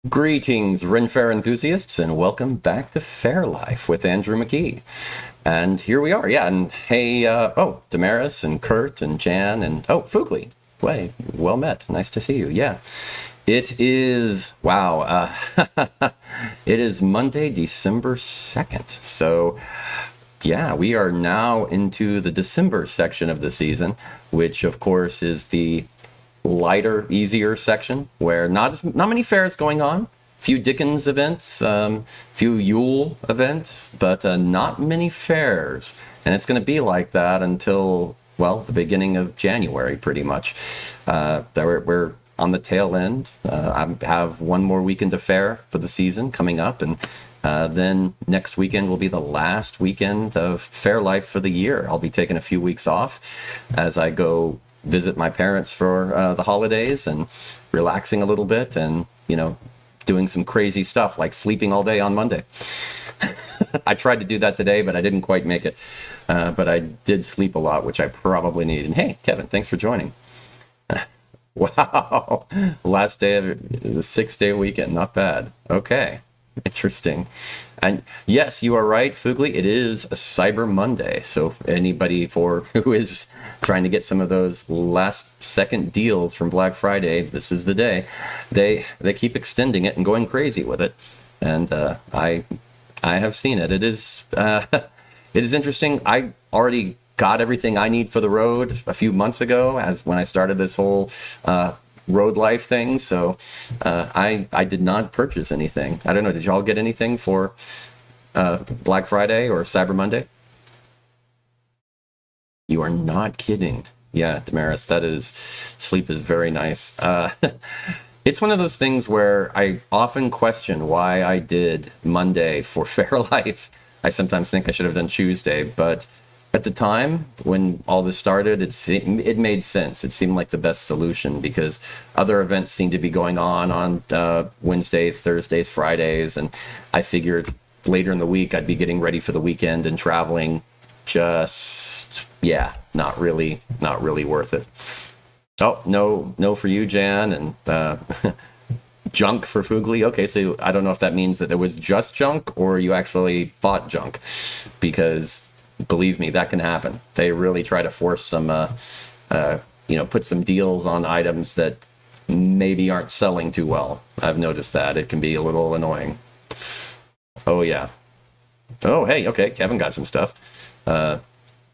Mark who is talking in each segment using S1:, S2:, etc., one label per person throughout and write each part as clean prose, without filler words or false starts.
S1: Greetings, Ren Fair enthusiasts, and welcome back to Fair Life with Andrew McKee. And here we are, yeah. And hey, Damaris and Kurt and Jan and Fugly. Way, well met. Nice to see you. Yeah, it is. Wow, it is Monday, December 2nd. So, yeah, we are now into the December section of the season, which of course is the lighter, easier section where not many fairs going on. Few Dickens events, few Yule events, but not many fairs. And it's going to be like that until, well, the beginning of January, pretty much. We're on the tail end. I have one more weekend of fair for the season coming up, and then next weekend will be the last weekend of fair life for the year. I'll be taking a few weeks off as I go visit my parents for the holidays and relaxing a little bit and, doing some crazy stuff like sleeping all day on Monday. I tried to do that today, but I didn't quite make it. But I did sleep a lot, which I probably need. And hey, Kevin, thanks for joining. Wow. Last day of the 6-day weekend. Not bad. Okay. Interesting. And yes, you are right, Fugly. It is a Cyber Monday. So anybody who is trying to get some of those last second deals from Black Friday, this is the day. They keep extending it and going crazy with it. And I have seen it. It is it is interesting. I already got everything I need for the road a few months ago, as when I started this whole road life thing. So I did not purchase anything. I don't know. Did y'all get anything for Black Friday or Cyber Monday? You are not kidding. Yeah, Damaris, sleep is very nice. It's one of those things where I often question why I did Monday for Fair Life. I sometimes think I should have done Tuesday, but at the time when all this started, it made sense. It seemed like the best solution because other events seemed to be going on Wednesdays, Thursdays, Fridays, and I figured later in the week I'd be getting ready for the weekend and traveling. Not really worth it. Oh, no for you, Jan, and junk for Fugly. Okay, so I don't know if that means that there was just junk or you actually bought junk, because believe me, that can happen. They really try to force some, put some deals on items that maybe aren't selling too well. I've noticed that. It can be a little annoying. Oh, yeah. Oh, hey, okay, Kevin got some stuff.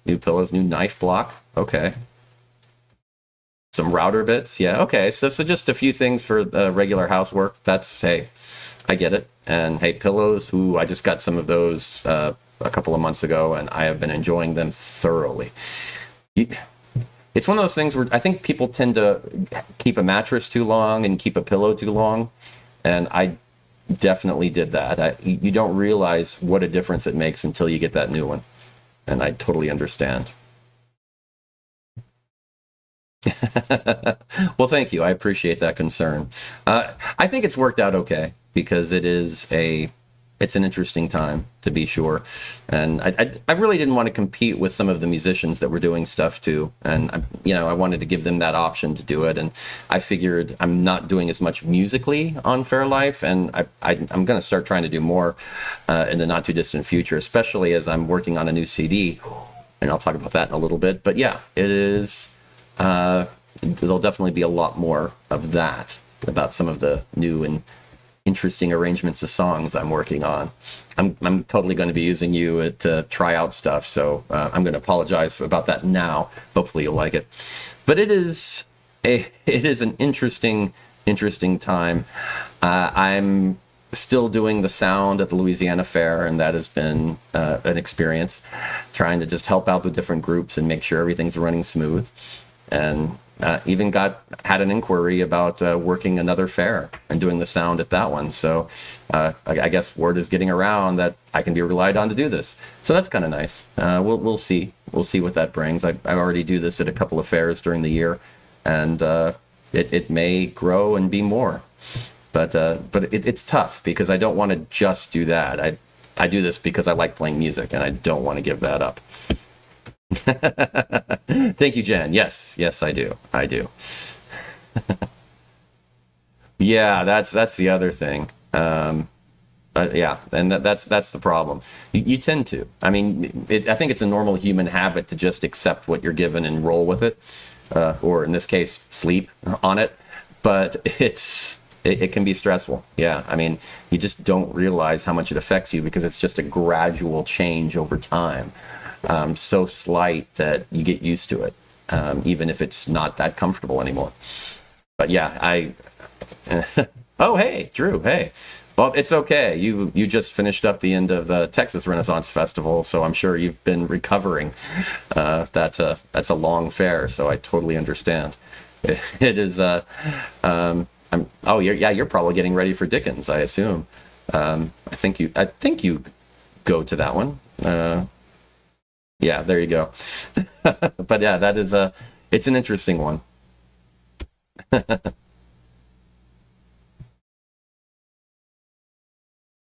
S1: New pillows, new knife block. Okay. Some router bits. Yeah, okay. So just a few things for regular housework. Hey, I get it. And hey, pillows. Ooh, I just got some of those a couple of months ago, and I have been enjoying them thoroughly. It's one of those things where I think people tend to keep a mattress too long and keep a pillow too long, and I definitely did that. You don't realize what a difference it makes until you get that new one, and I totally understand. Well, thank you. I appreciate that concern. I think it's worked out okay because it's an interesting time, to be sure. And I really didn't want to compete with some of the musicians that were doing stuff too. And I wanted to give them that option to do it. And I figured I'm not doing as much musically on Fair Life, and I'm going to start trying to do more in the not too distant future, especially as I'm working on a new CD. And I'll talk about that in a little bit. But yeah, it is. There'll definitely be a lot more of that, about some of the new and interesting arrangements of songs I'm working on. I'm totally going to be using you to try out stuff, so I'm going to apologize about that now. Hopefully you'll like it. But it is an interesting time. I'm still doing the sound at the Louisiana Fair, and that has been an experience, trying to just help out the different groups and make sure everything's running smooth. And even had an inquiry about working another fair and doing the sound at that one. So I guess word is getting around that I can be relied on to do this. So that's kind of nice. We'll see. We'll see what that brings. I already do this at a couple of fairs during the year, and it may grow and be more. But it's tough because I don't want to just do that. I do this because I like playing music, and I don't want to give that up. Thank you, Jen. Yes, I do. Yeah, that's the other thing. Yeah, and that's the problem. You tend to. I mean, I think it's a normal human habit to just accept what you're given and roll with it, or in this case, sleep on it. But it can be stressful. Yeah, I mean, you just don't realize how much it affects you because it's just a gradual change over time, so slight that you get used to it, even if it's not that comfortable anymore. But yeah, I oh, hey, Drew. Hey. Well, it's okay. You just finished up the end of the Texas Renaissance Festival, so I'm sure you've been recovering. That's a long fair, so I totally understand. It is. Oh, you're probably getting ready for Dickens, I assume. I think you go to that one. Yeah, there you go. But yeah, that is it's an interesting one.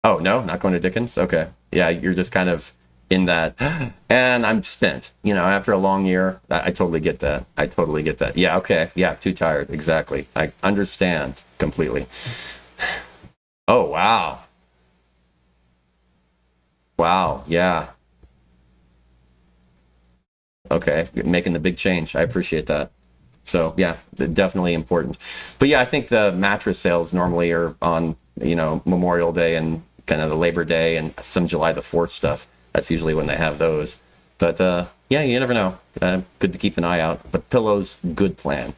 S1: Oh, no, not going to Dickens? Okay. Yeah, you're just kind of in that, and I'm spent. After a long year, I totally get that. I totally get that. Yeah, okay. Yeah, too tired. Exactly. I understand completely. Oh, wow. Wow. Yeah. Okay. You're making the big change. I appreciate that. So yeah, definitely important. But yeah, I think the mattress sales normally are on, Memorial Day and kind of the Labor Day and some July the 4th stuff. That's usually when they have those. But yeah, you never know. Good to keep an eye out. But pillows, good plan.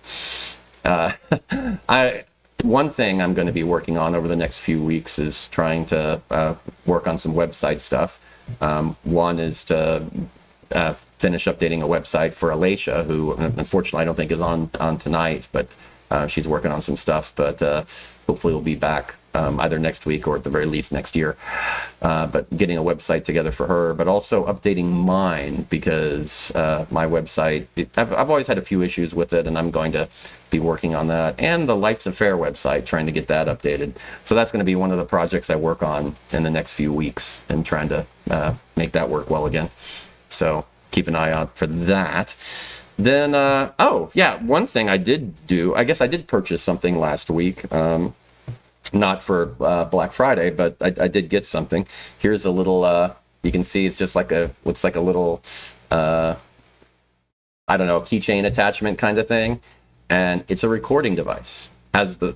S1: Uh, I One thing I'm going to be working on over the next few weeks is trying to work on some website stuff. One is to finish updating a website for Alacia, who unfortunately I don't think is on tonight, but she's working on some stuff. But hopefully we'll be back either next week or at the very least next year. But getting a website together for her, but also updating mine because my website, I've always had a few issues with it, and I'm going to be working on that. And the Life's a Faire website, trying to get that updated. So that's going to be one of the projects I work on in the next few weeks and trying to make that work well again. So keep an eye out for that. Then, oh, yeah, one thing I did do, I guess I did purchase something last week. Not for Black Friday, but I did get something. Here's a little, you can see it's just looks like a little, I don't know, keychain attachment kind of thing. And it's a recording device. Has a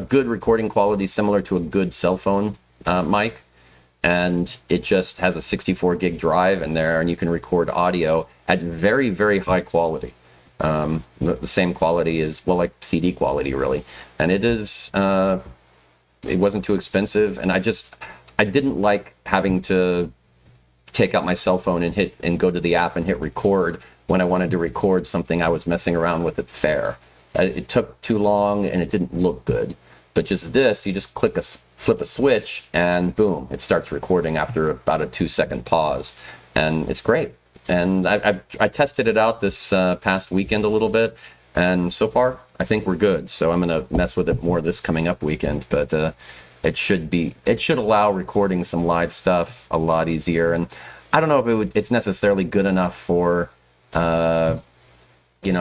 S1: good recording quality similar to a good cell phone mic. And it just has a 64 gig drive in there, and you can record audio at very, very high quality. The same quality as, well, like CD quality, really. And it wasn't too expensive. And I didn't like having to take out my cell phone and go to the app and hit record when I wanted to record something I was messing around with at Faire. It took too long and it didn't look good. But just this, you just flip a switch and boom, it starts recording after about a 2-second pause. And it's great. And I tested it out this past weekend a little bit, and so far I think we're good. So I'm gonna mess with it more this coming up weekend. But it should allow recording some live stuff a lot easier. And I don't know if it's necessarily good enough for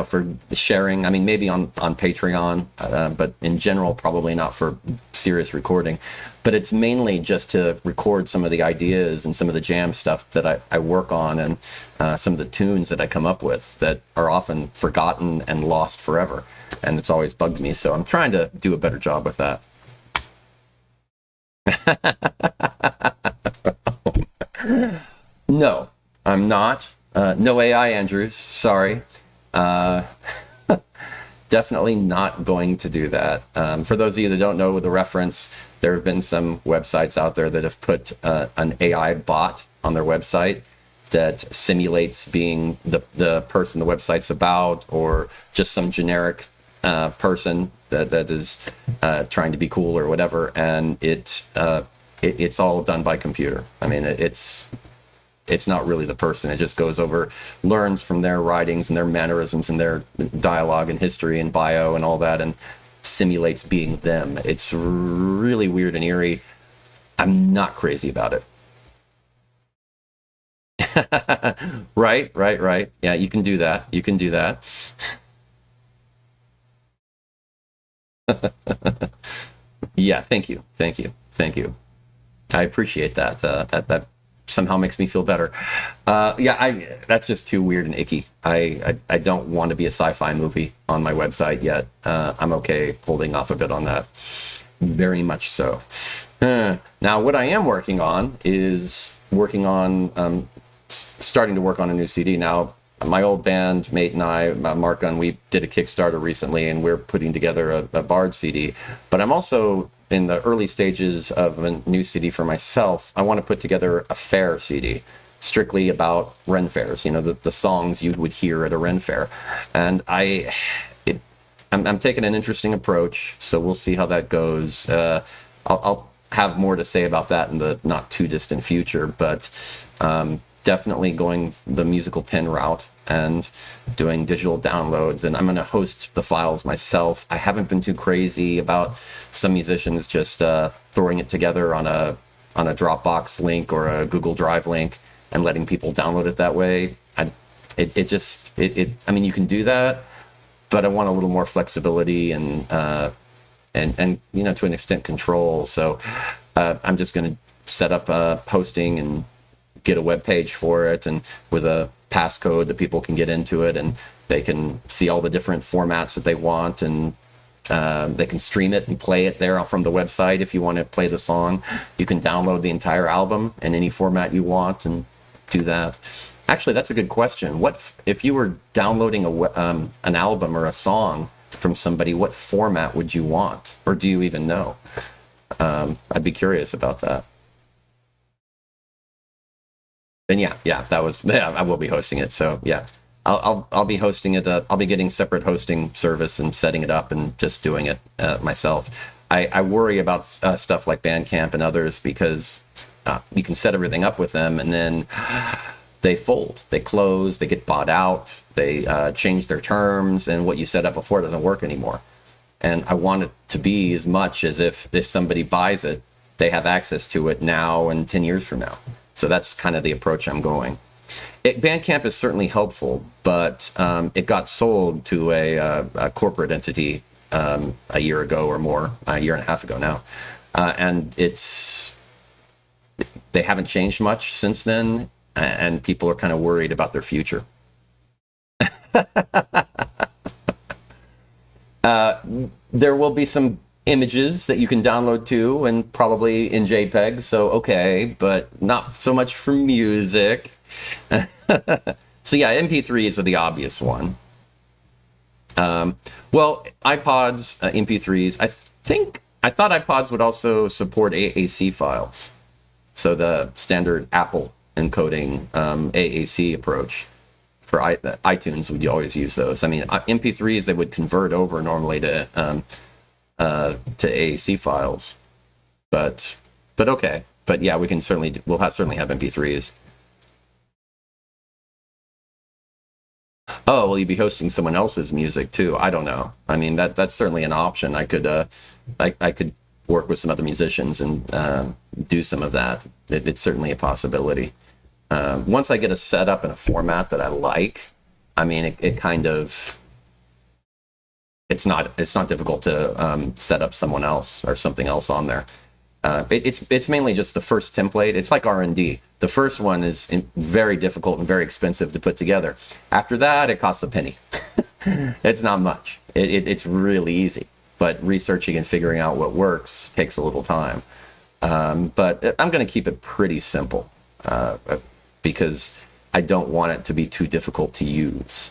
S1: for sharing. I mean, maybe on Patreon, but in general, probably not for serious recording. But it's mainly just to record some of the ideas and some of the jam stuff that I work on, and some of the tunes that I come up with that are often forgotten and lost forever. And it's always bugged me. So I'm trying to do a better job with that. No, I'm not. No AI, Andrews. Sorry. Uh, Definitely not going to do that. For those of you that don't know the reference, there have been some websites out there that have put an AI bot on their website that simulates being the person the website's about, or just some generic person that is trying to be cool or whatever, and it's all done by computer. I mean, it's not really the person. It just goes over, learns from their writings and their mannerisms and their dialogue and history and bio and all that, and simulates being them. It's really weird and eerie. I'm not crazy about it. Right. Yeah, you can do that. You can do that. Yeah, thank you, thank you, thank you. I appreciate that. That somehow makes me feel better. Yeah, I that's just too weird and icky. I don't want to be a sci-fi movie on my website yet. I'm okay holding off a bit on that. Very much so. Now, what I am working on is working on starting to work on a new CD. Now, my old band mate and I, Mark Gunn, we did a Kickstarter recently, and we're putting together a Bard CD. But I'm also in the early stages of a new CD for myself. I want to put together a Faire CD, strictly about Ren fairs. You know, the songs you would hear at a Ren fair, and I'm taking an interesting approach. So we'll see how that goes. I'll have more to say about that in the not too distant future, but definitely going the musical pen route and doing digital downloads. And I'm going to host the files myself. I haven't been too crazy about some musicians just throwing it together on a Dropbox link or a Google Drive link and letting people download it that way. I mean, you can do that, but I want a little more flexibility and you know, to an extent, control. So I'm just going to set up hosting and get a web page for it, and with a passcode that people can get into it, and they can see all the different formats that they want, and they can stream it and play it there from the website. If you want to play the song, you can download the entire album in any format you want and do that. Actually, that's a good question. What if you were downloading an album or a song from somebody, what format would you want? Or do you even know? I'd be curious about that. And yeah, I will be hosting it. So yeah, I'll be hosting it. I'll be getting separate hosting service and setting it up and just doing it myself. I worry about stuff like Bandcamp and others because you can set everything up with them, and then they fold, they close, they get bought out, they change their terms, and what you set up before doesn't work anymore. And I want it to be as much as if somebody buys it, they have access to it now and 10 years from now. So that's kind of the approach I'm going. Bandcamp is certainly helpful, but it got sold to a corporate entity a year ago or more, a year and a half ago now. And they haven't changed much since then, and people are kind of worried about their future. There will be some images that you can download too, and probably in JPEG, so okay, but not so much for music. So yeah, MP3s are the obvious one. Well, iPods, MP3s, I thought iPods would also support AAC files. So the standard Apple encoding AAC approach. For iTunes, would you always use those? I mean, MP3s, they would convert over normally to AAC files, but okay. But yeah, we'll certainly have MP3s. Oh, well, you'd be hosting someone else's music too. I don't know. I mean, that's certainly an option. I could work with some other musicians and do some of that. It's certainly a possibility. Once I get a setup in a format that I like, I mean, it kind of, it's not difficult to set up someone else or something else on there. It's mainly just the first template. It's like R&D. The first one is very difficult and very expensive to put together. After that, it costs a penny. It's not much. It's really easy, but researching and figuring out what works takes a little time. But I'm going to keep it pretty simple. Because I don't want it to be too difficult to use.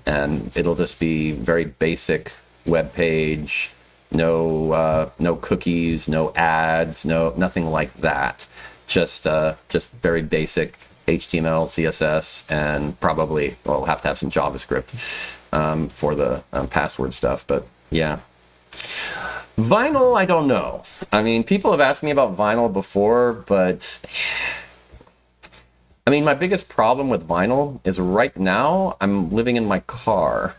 S1: And it'll just be very basic web page, no cookies, no ads, nothing like that. Just very basic HTML, CSS, and probably we'll have to have some JavaScript for the password stuff. But yeah. Vinyl, I don't know. I mean, people have asked me about vinyl before, but I mean, my biggest problem with vinyl is right now I'm living in my car.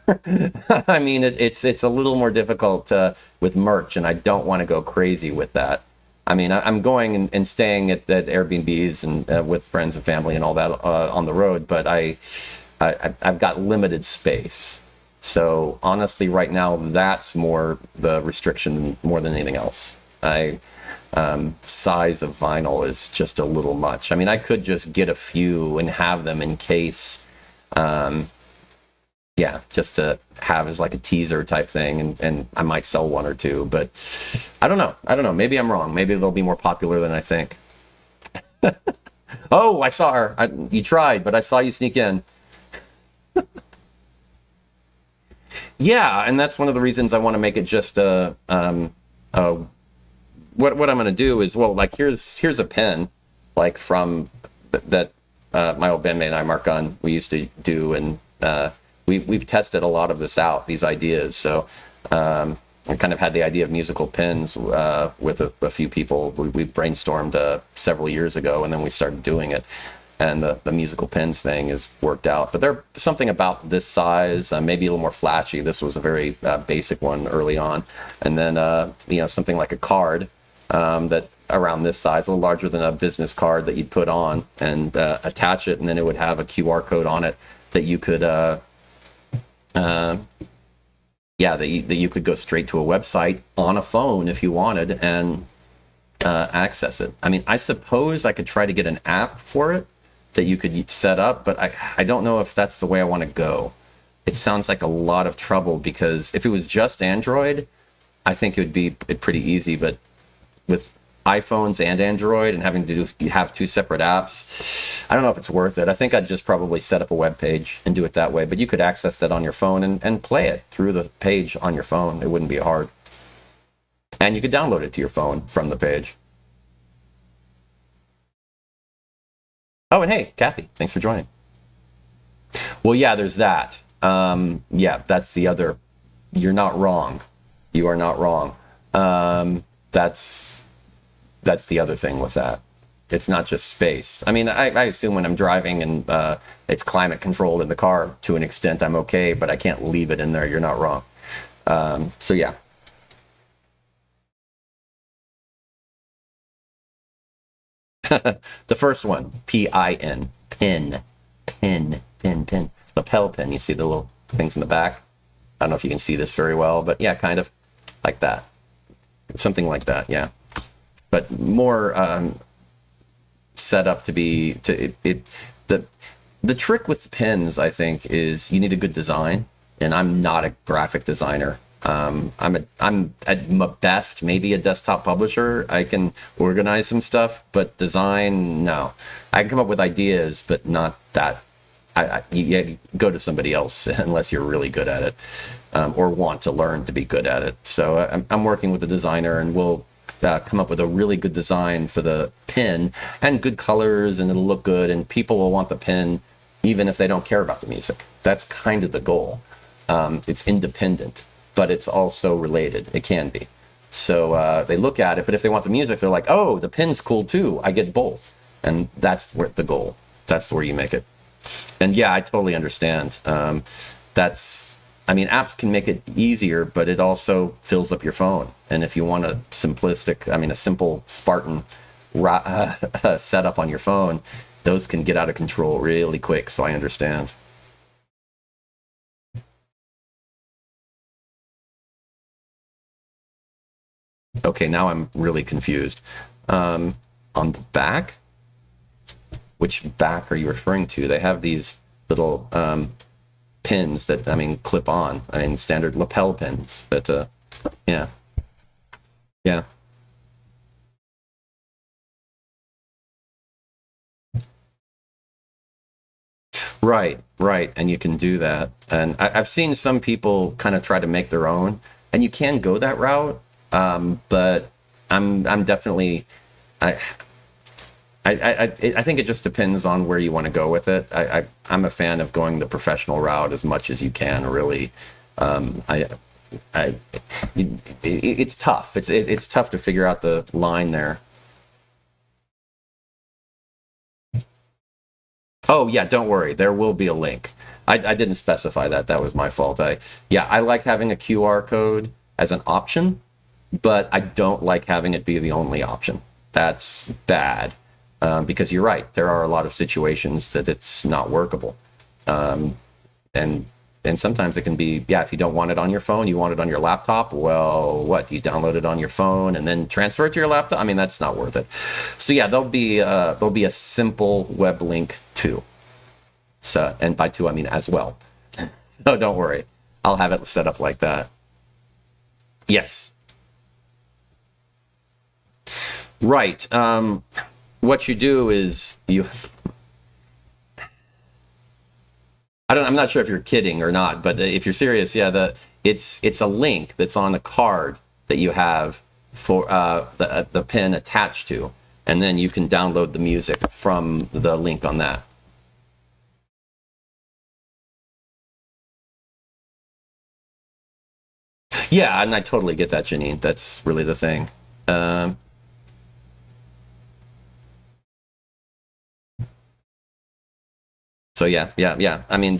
S1: I mean, it's a little more difficult with merch, and I don't want to go crazy with that. I mean, I'm going and staying at Airbnbs and with friends and family and all that on the road, but I've got limited space. So honestly, right now, that's more the restriction more than anything else. Size of vinyl is just a little much. I mean, I could just get a few and have them in case, yeah, just to have as like a teaser type thing, and I might sell one or two, but I don't know. I don't know. Maybe I'm wrong. Maybe they'll be more popular than I think. Oh, I saw her. You tried, but I saw you sneak in. Yeah, and that's one of the reasons I want to make it just what I'm going to do is, well, like here's a pen, like from that my old bandmate and I, Mark Gunn, we used to do, and we've tested a lot of this out, these ideas. So I kind of had the idea of musical pens with a few people. We brainstormed several years ago, and then we started doing it. And the musical pens thing is worked out. But there's something about this size, maybe a little more flashy. This was a very basic one early on. And then, something like a card that around this size, a little larger than a business card that you'd put on and attach it. And then it would have a QR code on it that you could, that you could go straight to a website on a phone if you wanted and access it. I mean, I suppose I could try to get an app for it that you could set up, but I don't know if that's the way I want to go. It sounds like a lot of trouble, because if it was just Android, I think it would be pretty easy, but with iPhones and Android and having to have two separate apps, I don't know if it's worth it. I think I'd just probably set up a web page and do it that way, but you could access that on your phone and play it through the page on your phone. It wouldn't be hard. And you could download it to your phone from the page. Oh, and hey, Kathy, thanks for joining. Well, yeah, there's that. Yeah, that's the other. You're not wrong. You are not wrong. That's the other thing with that. It's not just space. I mean, I assume when I'm driving and it's climate controlled in the car to an extent, I'm okay, but I can't leave it in there. You're not wrong. So yeah. The first one, P-I-N, pin, lapel pin. You see the little things in the back? I don't know if you can see this very well, but yeah, kind of like that. Something like that, yeah. But more set up to be the trick with pins, I think, is you need a good design, and I'm not a graphic designer. I'm at my best maybe a desktop publisher. I can organize some stuff, but design, no. I can come up with ideas, but not that. You go to somebody else unless you're really good at it, or want to learn to be good at it. So I'm working with a designer, and we'll come up with a really good design for the pin and good colors, and it'll look good, and people will want the pin even if they don't care about the music. That's kind of the goal. It's independent, but it's also related. It can be. So they look at it, but if they want the music, they're like, oh, the pin's cool too. I get both. And that's where the goal. That's where you make it. And yeah, I totally understand. Apps can make it easier, but it also fills up your phone. And if you want a simple Spartan setup on your phone, those can get out of control really quick. So I understand. Okay, now I'm really confused. On the back? Which back are you referring to? They have these little pins that, clip on. Standard lapel pins that, yeah. Yeah. Right. And you can do that. And I've seen some people kind of try to make their own, and you can go that route. But I'm definitely, I think it just depends on where you want to go with it. I'm a fan of going the professional route as much as you can, really. It's tough. It's tough to figure out the line there. Oh yeah, don't worry. There will be a link. I didn't specify that. That was my fault. I like having a QR code as an option, but I don't like having it be the only option. That's bad, because you're right. There are a lot of situations that it's not workable, and And sometimes it can be, yeah, if you don't want it on your phone, you want it on your laptop. Well, what? You download it on your phone and then transfer it to your laptop? I mean, that's not worth it. So yeah, there'll be a simple web link too. So, and by two, I mean as well. So don't worry. I'll have it set up like that. Yes. Right. What you do is I'm not sure if you're kidding or not, but if you're serious, yeah, it's a link that's on a card that you have for the pin attached to, and then you can download the music from the link on that. Yeah, and I totally get that, Janine. That's really the thing. Um, so yeah. I mean,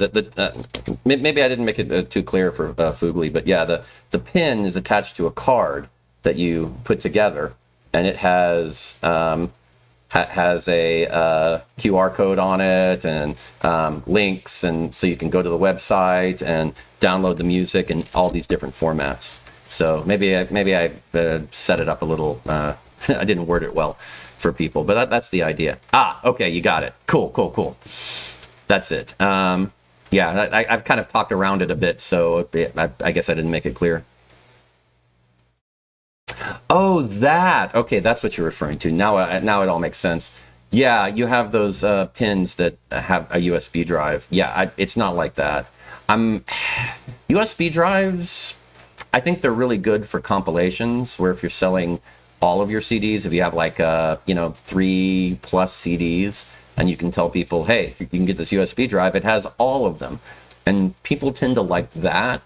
S1: maybe I didn't make it too clear for Fugly, but yeah, the pin is attached to a card that you put together, and it has a QR code on it and links, and so you can go to the website and download the music in all these different formats. So maybe I set it up a little. I didn't word it well for people, but that's the idea. Ah, okay, you got it. Cool. That's it. Yeah, I've kind of talked around it a bit, so I guess I didn't make it clear. Oh, that. Okay, that's what you're referring to. Now it all makes sense. Yeah, you have those pins that have a USB drive. Yeah, it's not like that. USB drives, I think they're really good for compilations, where if you're selling all of your CDs, if you have like 3+ CDs, and you can tell people, hey, you can get this USB drive, it has all of them. And people tend to like that,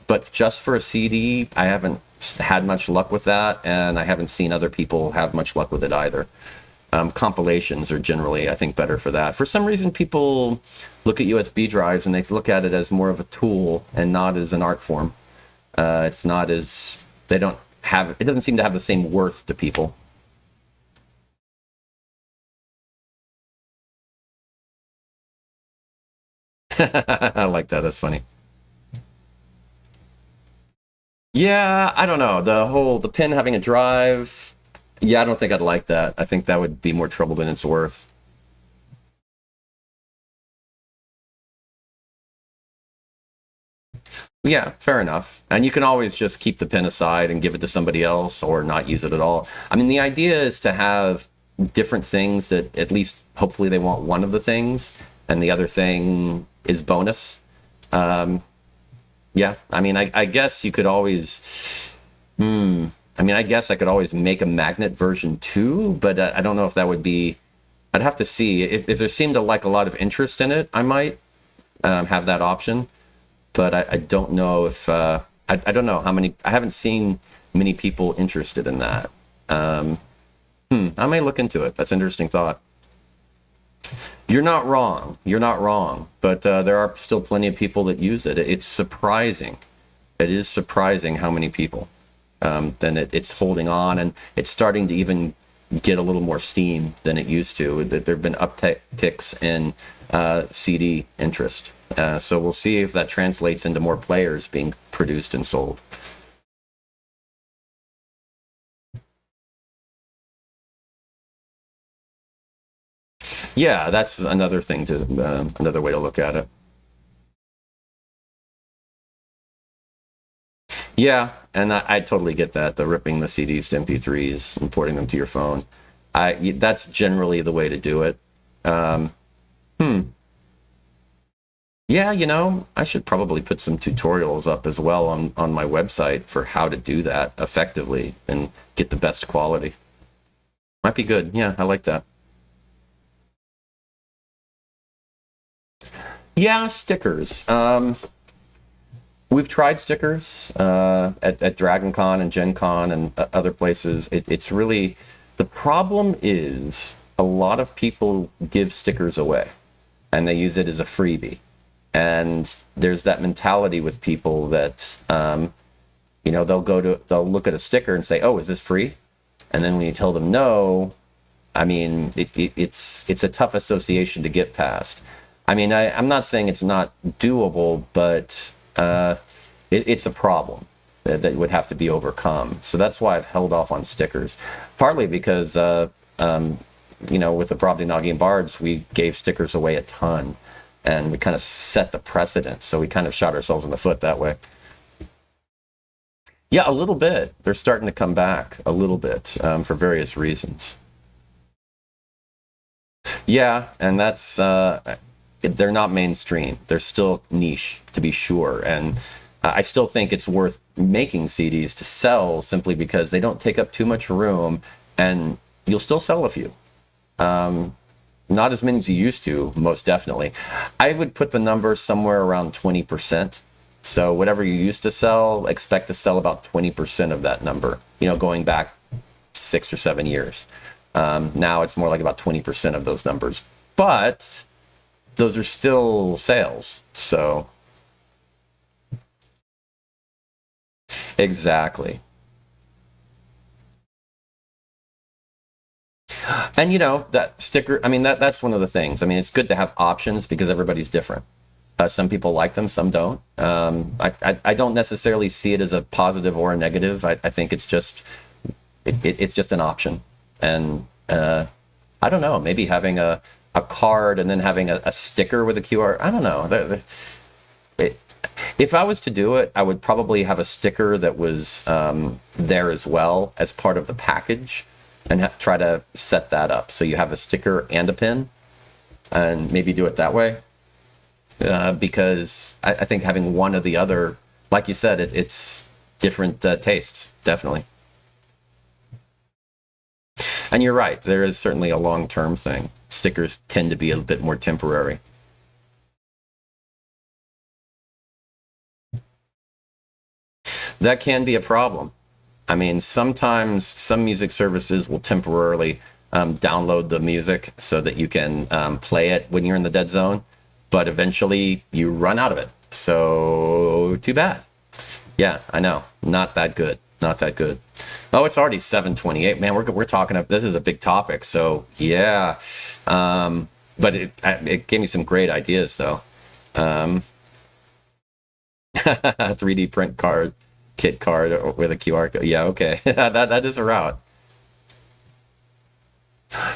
S1: but just for a CD, I haven't had much luck with that, and I haven't seen other people have much luck with it either. Compilations are generally, I think, better for that. For some reason, people look at USB drives and they look at it as more of a tool and not as an art form. It's not as, they don't have, it doesn't seem to have the same worth to people. I like that. That's funny. Yeah, I don't know. The pin having a drive. Yeah, I don't think I'd like that. I think that would be more trouble than it's worth. Yeah, fair enough. And you can always just keep the pin aside and give it to somebody else or not use it at all. I mean, the idea is to have different things that at least hopefully they want one of the things and the other thing is bonus. Um, yeah, I mean, I guess you could always. I mean, I guess I could always make a magnet version too, but I don't know if that would be. I'd have to see if there seemed to like a lot of interest in it. I might have that option, but I don't know if I don't know how many. I haven't seen many people interested in that. Um, I may look into it. That's an interesting thought. You're not wrong. You're not wrong. But there are still plenty of people that use it. It's surprising. It is surprising how many people. Then it's holding on, and it's starting to even get a little more steam than it used to. There have been upticks in CD interest. So we'll see if that translates into more players being produced and sold. Yeah, that's another thing to another way to look at it. Yeah, and I totally get that. The ripping the CDs to MP3s and porting them to your phone. That's generally the way to do it. Um, hmm. Yeah, I should probably put some tutorials up as well on my website for how to do that effectively and get the best quality. Might be good. Yeah, I like that. Yeah, stickers. We've tried stickers at Dragon Con and Gen Con and other places. It's really, the problem is a lot of people give stickers away and they use it as a freebie. And there's that mentality with people that, they'll look at a sticker and say, oh, is this free? And then when you tell them no, I mean, it's a tough association to get past. I mean, I'm not saying it's not doable, but it's a problem that would have to be overcome. So that's why I've held off on stickers, partly because with the Brobdingnagian Bards, we gave stickers away a ton, and we kind of set the precedent. So we kind of shot ourselves in the foot that way. Yeah, a little bit. They're starting to come back a little bit for various reasons. Yeah, and that's they're not mainstream. They're still niche, to be sure. And I still think it's worth making CDs to sell simply because they don't take up too much room, and you'll still sell a few. Not as many as you used to, most definitely. I would put the number somewhere around 20%. So whatever you used to sell, expect to sell about 20% of that number, going back 6 or 7 years. Now it's more like about 20% of those numbers. But those are still sales. So exactly. And that sticker, I mean, that's one of the things. I mean, it's good to have options because everybody's different. Some people like them, some don't. I don't necessarily see it as a positive or a negative. I think it's just it's just an option. And I don't know, maybe having a card and then having a sticker with a QR. I don't know. If I was to do it, I would probably have a sticker that was there as well as part of the package, and try to set that up so you have a sticker and a pin, and maybe do it that way. Because I think having one or the other, like you said, it's different tastes, definitely. And you're right, there is certainly a long-term thing. Stickers tend to be a bit more temporary. That can be a problem. I mean, sometimes some music services will temporarily download the music so that you can play it when you're in the dead zone, but eventually you run out of it. So too bad. Yeah, I know. Not that good. Not that good. Oh, it's already 7:28. Man, we're talking up. This is a big topic. So yeah, but it gave me some great ideas though. 3D print card, kit card with a QR code. Yeah, okay. that is a route.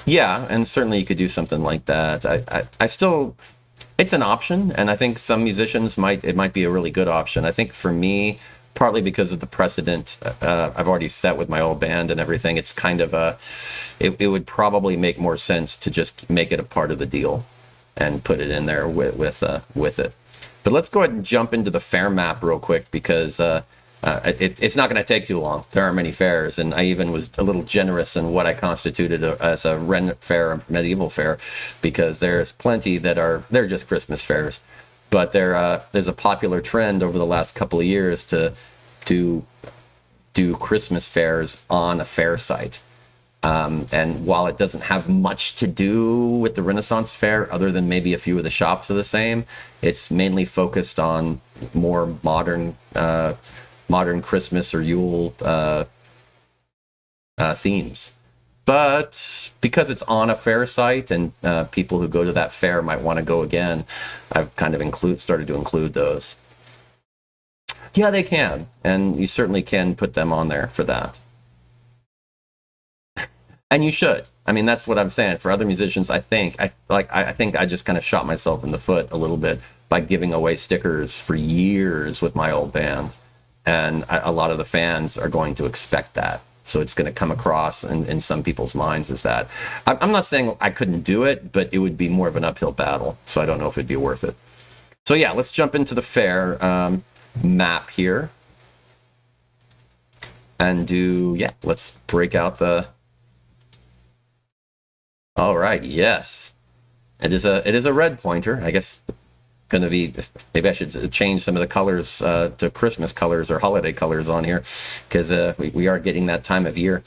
S1: Yeah, and certainly you could do something like that. I still, it's an option, and I think some musicians it might be a really good option. I think for me, partly because of the precedent I've already set with my old band and everything, it's kind of it would probably make more sense to just make it a part of the deal and put it in there with it. But let's go ahead and jump into the Faire map real quick because it's not going to take too long. There are many fairs, and I even was a little generous in what I constituted as a Ren fair, a medieval fair, because there's plenty they're just Christmas fairs. But there's a popular trend over the last couple of years to do Christmas fairs on a fair site. And while it doesn't have much to do with the Renaissance fair, other than maybe a few of the shops are the same, it's mainly focused on more modern Christmas or Yule themes. But because it's on a fair site and people who go to that fair might want to go again, I've kind of started to include those. Yeah, they can, and you certainly can put them on there for that. And you should. I mean, that's what I'm saying. For other musicians, I think I just kind of shot myself in the foot a little bit by giving away stickers for years with my old band, and a lot of the fans are going to expect that. So it's going to come across in some people's minds as that. I'm not saying I couldn't do it, but it would be more of an uphill battle. So I don't know if it'd be worth it. So yeah, let's jump into the Faire map here, and let's break out the. All right, yes, it is a red pointer. I guess going to be, maybe I should change some of the colors to Christmas colors or holiday colors on here, because we are getting that time of year.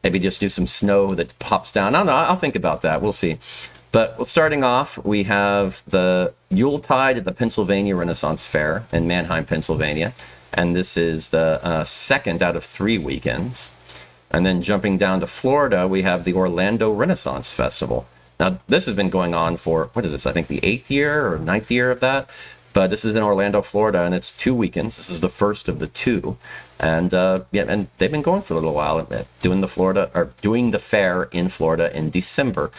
S1: Maybe just do some snow that pops down. I don't know. I'll think about that. We'll see. But starting off, we have the Yuletide at the Pennsylvania Renaissance Fair in Mannheim, Pennsylvania, and this is the second out of 3 weekends. And then jumping down to Florida, we have the Orlando Renaissance Festival. Now, this has been going on for, what is this, I think the 8th year or 9th year of that. But this is in Orlando, Florida, and it's 2 weekends. This is the first of the 2. And yeah, and they've been going for a little while, doing the Faire in Florida in December,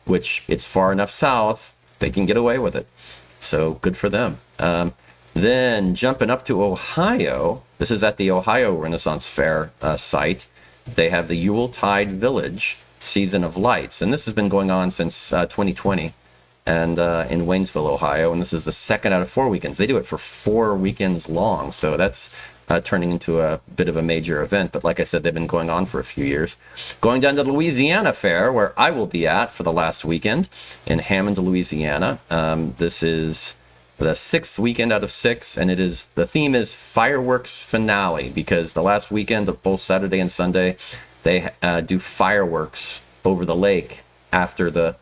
S1: which it's far enough south, they can get away with it. So good for them. Then jumping up to Ohio, this is at the Ohio Renaissance Fair site. They have the Yuletide Village Season of Lights, and this has been going on since 2020, and in Waynesville, Ohio, and this is the second out of 4 weekends. They do it for 4 weekends long, so that's turning into a bit of a major event. But like I said, they've been going on for a few years. Going down to the Louisiana Fair, where I will be at for the last weekend in Hammond, Louisiana. This is the 6th weekend out of 6, and the theme is fireworks finale, because the last weekend of both Saturday and Sunday, they do fireworks over the lake after the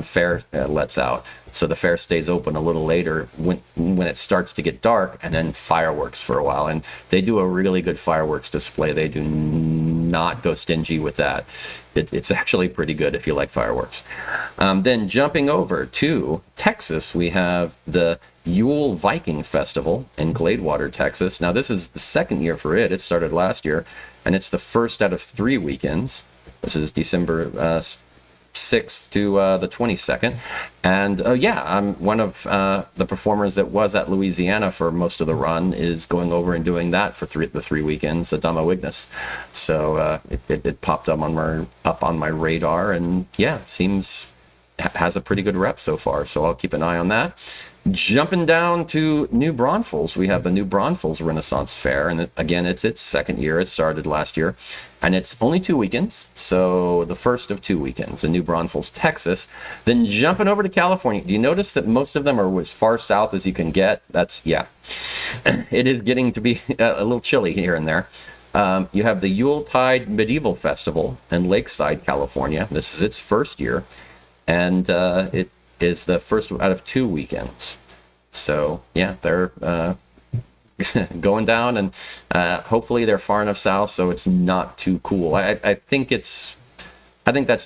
S1: fair lets out. So the fair stays open a little later when it starts to get dark, and then fireworks for a while. And they do a really good fireworks display. They do not go stingy with that. It's actually pretty good if you like fireworks. Then jumping over to Texas, we have the Yule Viking Festival in Gladewater, Texas. Now, this is the 2nd year for it. It started last year, and it's the first out of 3 weekends. This is December 6th to the 22nd. And yeah, I'm one of the performers that was at Louisiana for most of the run, is going over and doing that for the 3 weekends, Adamo Ignis. So it popped up on my radar, and yeah, has a pretty good rep so far, so I'll keep an eye on that. Jumping down to New Braunfels, we have the New Braunfels Renaissance Fair, and again, it's its 2nd year. It started last year, and it's only 2 weekends, so the first of 2 weekends in New Braunfels, Texas. Then jumping over to California, do you notice that most of them are as far south as you can get? Yeah, it is getting to be a little chilly here and there. You have the Yuletide Medieval Festival in Lakeside, California. This is its 1st year, and it is the first out of 2 weekends. So yeah, they're going down, and hopefully they're far enough south so it's not too cool. I think that's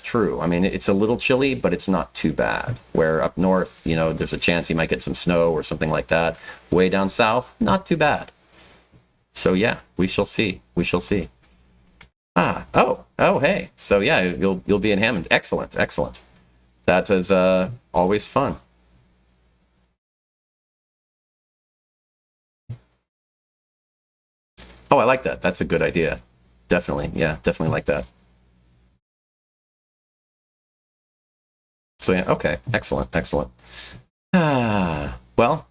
S1: true. I mean, it's a little chilly, but it's not too bad. Where up north, there's a chance you might get some snow or something like that. Way down south, not too bad. So yeah, we shall see. Hey. So yeah, you'll be in Hammond. Excellent. That is always fun. Oh, I like that. That's a good idea. Definitely. Yeah, definitely like that. So yeah, okay. Excellent. Well,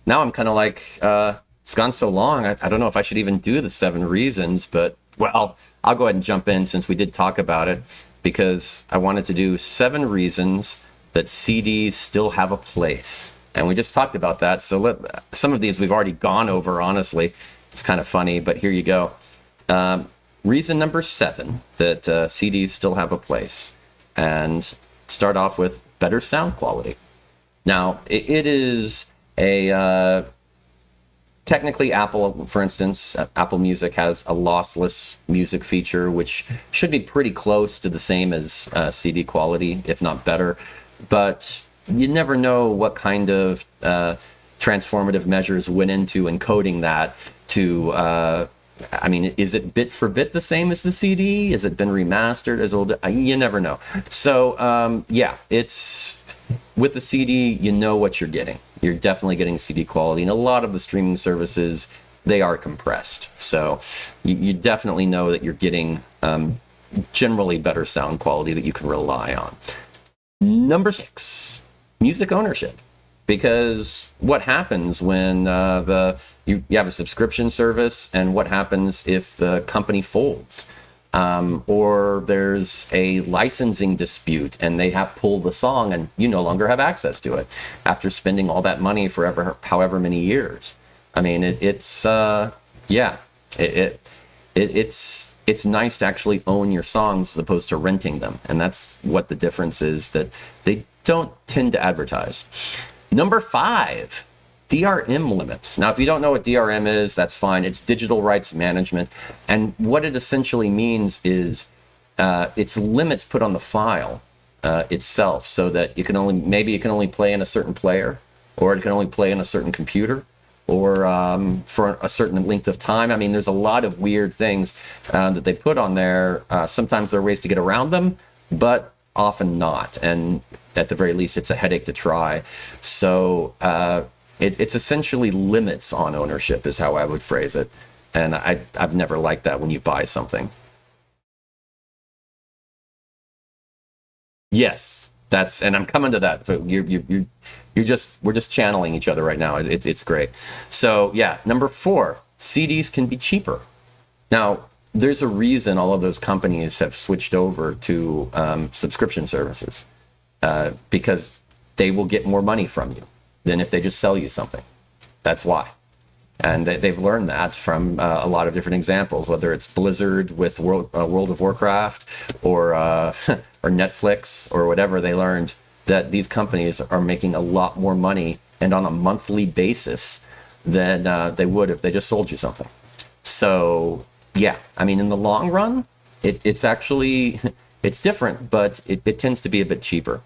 S1: now I'm kind of like, it's gone so long, I don't know if I should even do the 7 reasons, but, well, I'll go ahead and jump in since we did talk about it, because I wanted to do 7 reasons that CDs still have a place. And we just talked about that. So some of these we've already gone over, honestly. It's kind of funny, but here you go. Reason number 7 that CDs still have a place. And start off with better sound quality. Now, it is a... technically, Apple, for instance, Apple Music has a lossless music feature, which should be pretty close to the same as CD quality, if not better. But you never know what kind of transformative measures went into encoding that to... I mean, is it bit for bit the same as the CD? Has it been remastered? You never know. So, yeah, it's... With the CD, you know what you're getting. You're definitely getting CD quality. And a lot of the streaming services, they are compressed. So you definitely know that you're getting generally better sound quality that you can rely on. Number 6, music ownership. Because what happens when you have a subscription service, and what happens if the company folds? Or there's a licensing dispute and they pull the song and you no longer have access to it after spending all that money for however many years. I mean, it's nice to actually own your songs as opposed to renting them. And that's what the difference is that they don't tend to advertise. Number 5. DRM limits. Now, if you don't know what DRM is, that's fine. It's digital rights management. And what it essentially means is it's limits put on the file itself, so that maybe it can only play in a certain player, or it can only play in a certain computer, or for a certain length of time. I mean, there's a lot of weird things that they put on there. Sometimes there are ways to get around them, but often not. And at the very least, it's a headache to try. So it's essentially limits on ownership is how I would phrase it. And I've never liked that when you buy something. Yes, and I'm coming to that. We're just channeling each other right now. It's great. So yeah, number 4, CDs can be cheaper. Now, there's a reason all of those companies have switched over to subscription services, because they will get more money from you than if they just sell you something. That's why. And they've learned that from a lot of different examples, whether it's Blizzard with World of Warcraft, or or Netflix, or whatever. They learned that these companies are making a lot more money, and on a monthly basis, than they would if they just sold you something. So yeah, I mean, in the long run, it's actually it's different, but it tends to be a bit cheaper.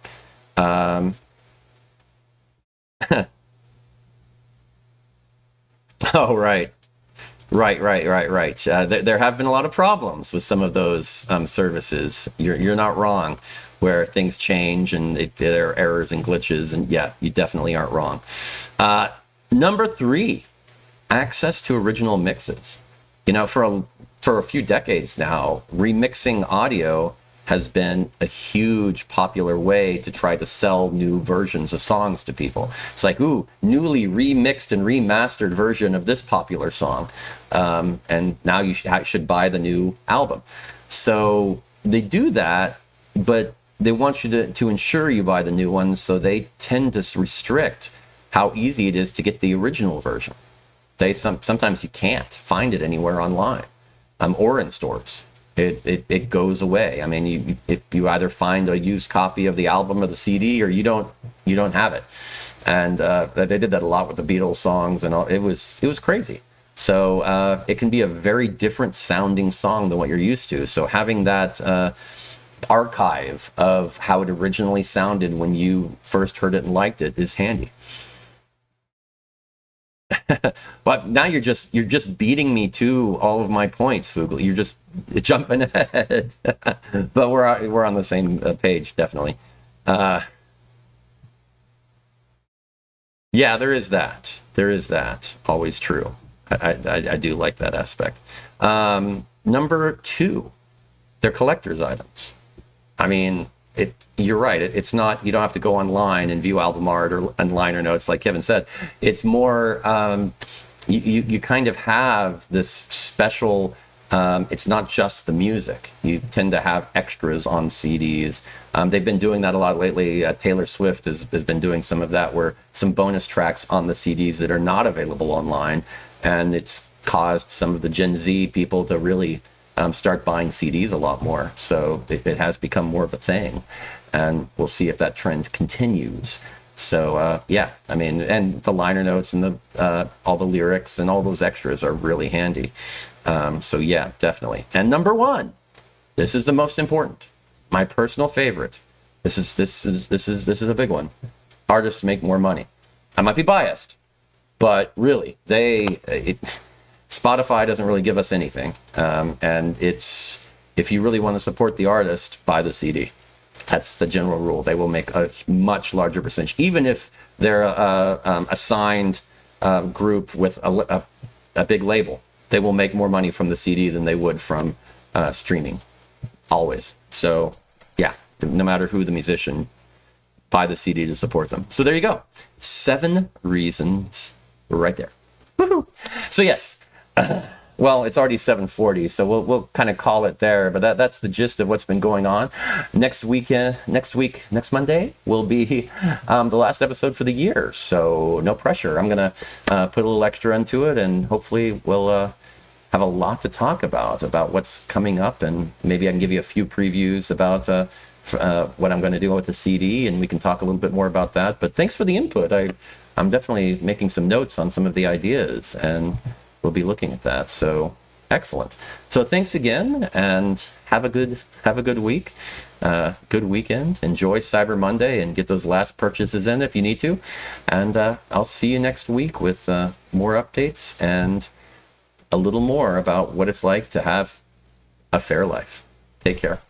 S1: Oh, right. Right. There have been a lot of problems with some of those services. You're not wrong, where things change and there are errors and glitches, and yeah, you definitely aren't wrong. Number 3, access to original mixes. You know, for a few decades now, remixing audio has been a huge popular way to try to sell new versions of songs to people. It's like, ooh, newly remixed and remastered version of this popular song. And now you should buy the new album. So they do that, but they want you to ensure you buy the new one, so they tend to restrict how easy it is to get the original version. Sometimes you can't find it anywhere online, or in stores. It goes away. I mean, if you either find a used copy of the album or the CD, or you don't have it. And they did that a lot with the Beatles songs, and all. It was crazy. So it can be a very different sounding song than what you're used to. So having that archive of how it originally sounded when you first heard it and liked it is handy. But now you're just beating me to all of my points, Fugl. You're just jumping ahead. But we're on the same page, definitely. Yeah, there is that. Always true. I do like that aspect. Number 2, they're collector's items. I mean, you're right. It's not, you don't have to go online and view album art and liner notes like Kevin said. It's more, you kind of have this special, it's not just the music. You tend to have extras on CDs. They've been doing that a lot lately. Taylor Swift has been doing some of that, where some bonus tracks on the CDs that are not available online. And it's caused some of the Gen Z people to really start buying CDs a lot more. So it has become more of a thing, and we'll see if that trend continues. So yeah, I mean, and the liner notes and the all the lyrics and all those extras are really handy. So yeah, definitely. And number 1, this is the most important, my personal favorite. This is a big one. Artists make more money. I might be biased, but really, Spotify doesn't really give us anything, and it's, if you really want to support the artist, buy the CD. That's the general rule. They will make a much larger percentage, even if they're a signed group with a big label. They will make more money from the CD than they would from streaming, always. So yeah, no matter who the musician, buy the CD to support them. So there you go, 7 reasons right there. Woohoo! So yes. Well, it's already 7:40, so we'll kind of call it there. But that's the gist of what's been going on. Next Monday will be the last episode for the year. So no pressure. I'm gonna put a little extra into it, and hopefully we'll have a lot to talk about what's coming up, and maybe I can give you a few previews about what I'm going to do with the CD, and we can talk a little bit more about that. But thanks for the input. I'm definitely making some notes on some of the ideas, and we'll be looking at that. So Excellent. So thanks again, and have a good week, good weekend. Enjoy Cyber Monday and get those last purchases in if you need to. And I'll see you next week with more updates and a little more about what it's like to have a fair life. Take care.